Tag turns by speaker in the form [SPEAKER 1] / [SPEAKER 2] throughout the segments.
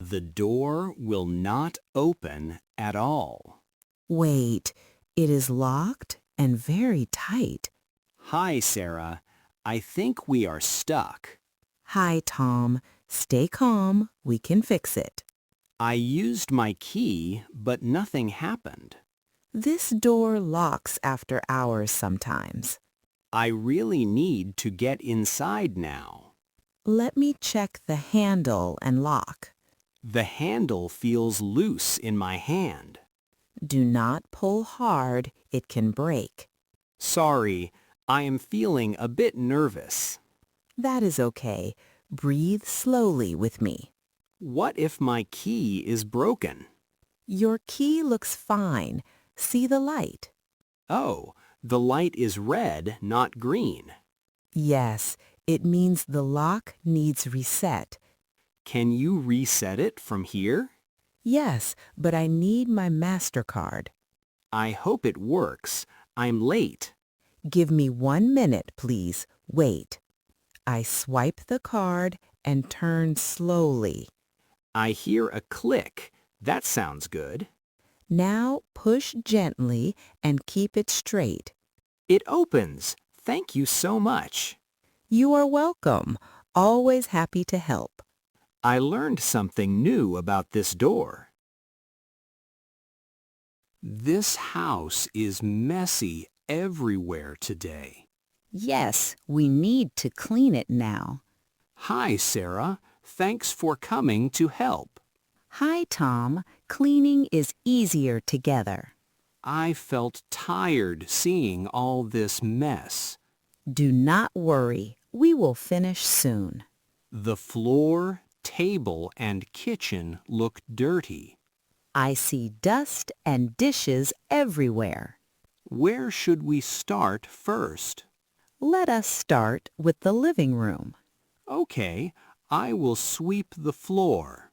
[SPEAKER 1] The door will not open at all.
[SPEAKER 2] Wait, it is locked and very tight.
[SPEAKER 1] Hi, Sarah. I think we are stuck.
[SPEAKER 2] Hi, Tom. Stay calm. We can fix it.
[SPEAKER 1] I used my key, but nothing happened.
[SPEAKER 2] This door locks after hours sometimes.
[SPEAKER 1] I really need to get inside now.
[SPEAKER 2] Let me check the handle and lock.
[SPEAKER 1] The handle feels loose in my hand.
[SPEAKER 2] Do not pull hard. It can break.
[SPEAKER 1] Sorry, I am feeling a bit nervous.
[SPEAKER 2] That is okay. Breathe slowly with me.
[SPEAKER 1] What if my key is broken?
[SPEAKER 2] Your key looks fine. See the light?
[SPEAKER 1] Oh, the light is red, not green.
[SPEAKER 2] Yes, it means the lock needs reset.
[SPEAKER 1] Can you reset it from here?
[SPEAKER 2] Yes, but I need my MasterCard.
[SPEAKER 1] I hope it works. I'm late.
[SPEAKER 2] Give me 1 minute, please. Wait. I swipe the card and turn slowly.
[SPEAKER 1] I hear a click. That sounds good.
[SPEAKER 2] Now push gently and keep it straight.
[SPEAKER 1] It opens. Thank you so much.
[SPEAKER 2] You are welcome. Always happy to help.
[SPEAKER 1] I learned something new about this door. This house is messy everywhere today.
[SPEAKER 2] Yes, we need to clean it now.
[SPEAKER 1] Hi, Sarah. Thanks for coming to help.
[SPEAKER 2] Hi, Tom. Cleaning is easier together.
[SPEAKER 1] I felt tired seeing all this mess.
[SPEAKER 2] Do not worry. We will finish soon.
[SPEAKER 1] The floor, table, and kitchen look dirty.
[SPEAKER 2] I see dust and dishes everywhere.
[SPEAKER 1] Where should we start first?
[SPEAKER 2] Let us start with the living room.
[SPEAKER 1] Okay, I will sweep the floor.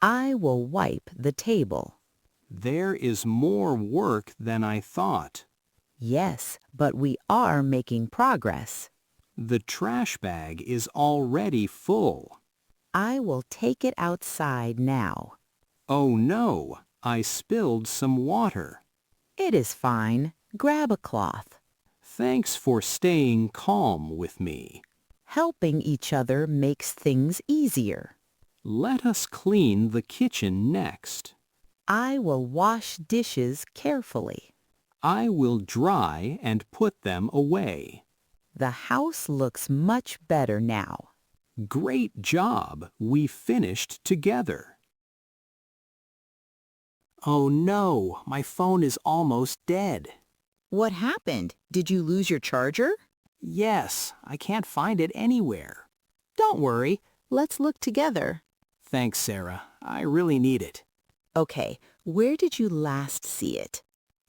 [SPEAKER 2] I will wipe the table.
[SPEAKER 1] There is more work than I thought.
[SPEAKER 2] Yes, but we are making progress.
[SPEAKER 1] The trash bag is already full.
[SPEAKER 2] I will take it outside now.
[SPEAKER 1] Oh no, I spilled some water.
[SPEAKER 2] It is fine. Grab a cloth.
[SPEAKER 1] Thanks for staying calm with me.
[SPEAKER 2] Helping each other makes things easier.
[SPEAKER 1] Let us clean the kitchen next.
[SPEAKER 2] I will wash dishes carefully.
[SPEAKER 1] I will dry and put them away.
[SPEAKER 2] The house looks much better now.
[SPEAKER 1] Great job! We finished together. Oh no, my phone is almost dead.
[SPEAKER 2] What happened? Did you lose your charger?
[SPEAKER 1] Yes, I can't find it anywhere.
[SPEAKER 2] Don't worry. Let's look together.
[SPEAKER 1] Thanks, Sarah. I really need it.
[SPEAKER 2] Okay, where did you last see it?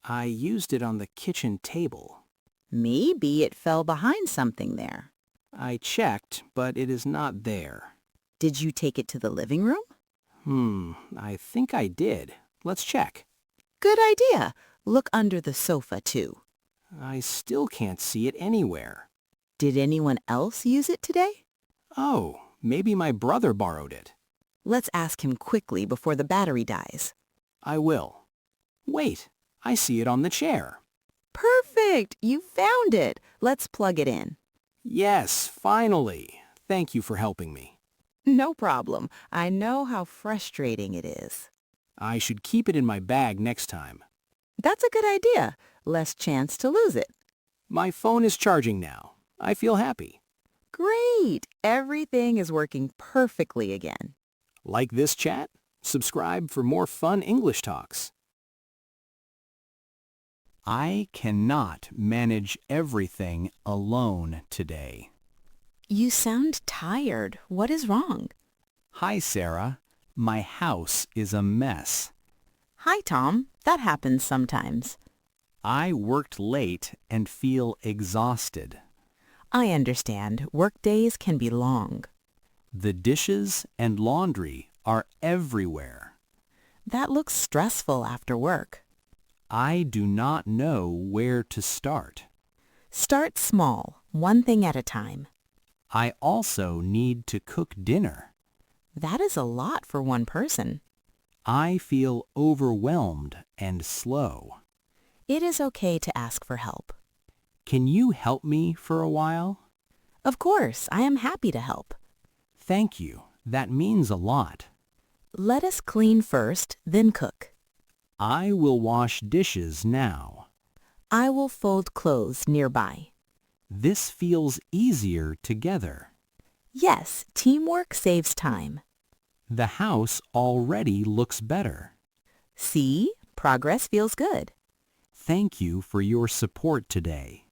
[SPEAKER 1] I used it on the kitchen table.
[SPEAKER 2] Maybe it fell behind something there.
[SPEAKER 1] I checked, but it is not there.
[SPEAKER 2] Did you take it to the living room?
[SPEAKER 1] I think I did. Let's check.
[SPEAKER 2] Good idea. Look under the sofa, too.
[SPEAKER 1] I still can't see it anywhere.
[SPEAKER 2] Did anyone else use it today?
[SPEAKER 1] Oh, maybe my brother borrowed it.
[SPEAKER 2] Let's ask him quickly before the battery dies.
[SPEAKER 1] I will. Wait, I see it on the chair.
[SPEAKER 2] Perfect! You found it. Let's plug it in.
[SPEAKER 1] Yes, finally. Thank you for helping me.
[SPEAKER 2] No problem. I know how frustrating it is.
[SPEAKER 1] I should keep it in my bag next time.
[SPEAKER 2] That's a good idea. Less chance to lose it.
[SPEAKER 1] My phone is charging now. I feel happy.
[SPEAKER 2] Great! Everything is working perfectly again.
[SPEAKER 1] Like this chat? Subscribe for more fun English talks. I cannot manage everything alone today.
[SPEAKER 2] You sound tired. What is wrong?
[SPEAKER 1] Hi, Sarah. My house is a mess.
[SPEAKER 2] Hi, Tom. That happens sometimes.
[SPEAKER 1] I worked late and feel exhausted.
[SPEAKER 2] I understand. Work days can be long.
[SPEAKER 1] The dishes and laundry are everywhere.
[SPEAKER 2] That looks stressful after work.
[SPEAKER 1] I do not know where to start.
[SPEAKER 2] Start small, one thing at a time.
[SPEAKER 1] I also need to cook dinner.
[SPEAKER 2] That is a lot for one person.
[SPEAKER 1] I feel overwhelmed and slow.
[SPEAKER 2] It is okay to ask for help.
[SPEAKER 1] Can you help me for a while?
[SPEAKER 2] Of course, I am happy to help.
[SPEAKER 1] Thank you. That means a lot.
[SPEAKER 2] Let us clean first, then cook.
[SPEAKER 1] I will wash dishes now.
[SPEAKER 2] I will fold clothes nearby.
[SPEAKER 1] This feels easier together.
[SPEAKER 2] Yes, teamwork saves time.
[SPEAKER 1] The house already looks better.
[SPEAKER 2] See, progress feels good.
[SPEAKER 1] Thank you for your support today.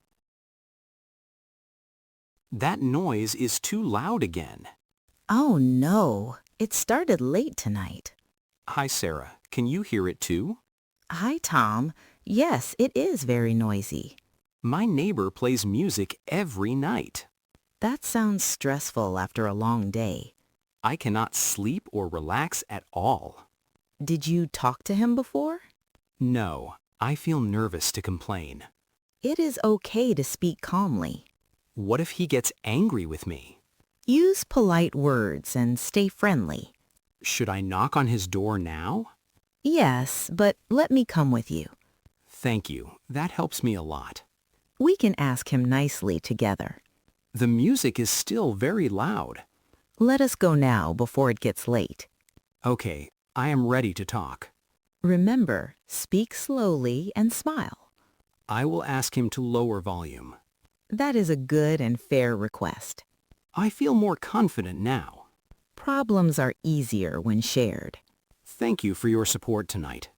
[SPEAKER 1] That noise is too loud again.
[SPEAKER 2] Oh no, it started late tonight.
[SPEAKER 1] Hi, Sarah. Can you hear it too?
[SPEAKER 2] Hi, Tom. Yes, it is very noisy.
[SPEAKER 1] My neighbor plays music every night.
[SPEAKER 2] That sounds stressful after a long day.
[SPEAKER 1] I cannot sleep or relax at all.
[SPEAKER 2] Did you talk to him before?
[SPEAKER 1] No, I feel nervous to complain.
[SPEAKER 2] It is okay to speak calmly.
[SPEAKER 1] What if he gets angry with me?
[SPEAKER 2] Use polite words and stay friendly.
[SPEAKER 1] Should I knock on his door now?
[SPEAKER 2] Yes, but let me come with you.
[SPEAKER 1] Thank you. That helps me a lot.
[SPEAKER 2] We can ask him nicely together.
[SPEAKER 1] The music is still very loud.
[SPEAKER 2] Let us go now before it gets late.
[SPEAKER 1] Okay, I am ready to talk.
[SPEAKER 2] Remember, speak slowly and smile.
[SPEAKER 1] I will ask him to lower volume.
[SPEAKER 2] That is a good and fair request.
[SPEAKER 1] I feel more confident now.
[SPEAKER 2] Problems are easier when shared.
[SPEAKER 1] Thank you for your support tonight.